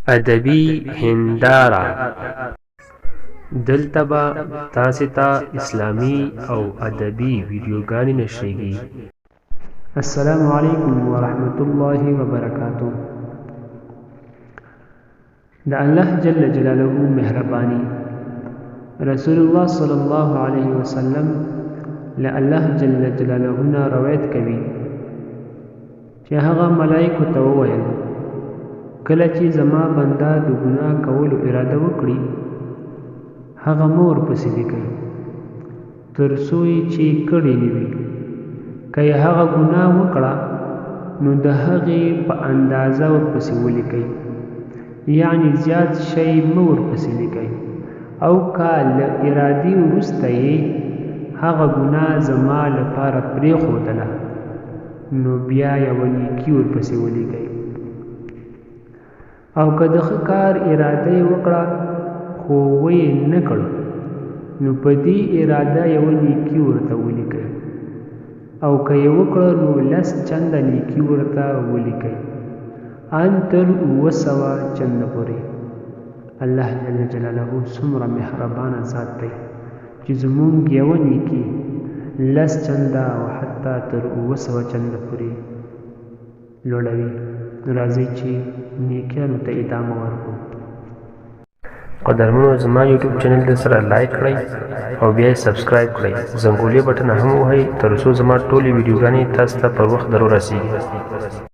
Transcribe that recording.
ادبی هنداره دلته به تاسې ته اسلامي او ادبي ویډیوګانې نشریږي. السلام علیکم ورحمت الله وبرکاتہ. د الله جل جلاله مهربانی رسول الله صلی الله علیه وسلم له الله جل جلاله نه روایت کوي چې هغه ملائکه ته وویل کله چې زما بنده د ګناه کولو اراده وکړي هغه مور پسې لیکي تر څو چې کړي نه وي. که یې هغه ګناه وکړه نو د هغې په اندازه ورپسې ولیکئ، یعنی زیات شی مه ورپسې لیکئ. او که له ارادې وروسته یې هغه ګناه زما لپاره پرېښودله نو بیا یوه نیکي ورپسې ولیکئ. او که د ښه کار اراده یې وکړه خو ویې نه کړ نو په دې اراده یوه نیکي ورته ولیکئ. او که یې وکړه نو 10 چنده نیکي ورته ولیکئ، ان تر 700 چنده پورې. الله جل جلاله څومره مهربانه ذات دی چې زمونږ یوه نیکي 10 چنده او حتی تر 700 چنده پورې لوړوي. راځئ چې نیکیانو ته ادامه ورکړو. قدرمنو زما یوټیوب چینل د سره لایک کړئ او بیا یې سبسکرایب کړئ، زنګولې بټن هم ووهئ تر څو زما ټولې ویډیوګانې تاسو ته پر وخت در ورسیږي.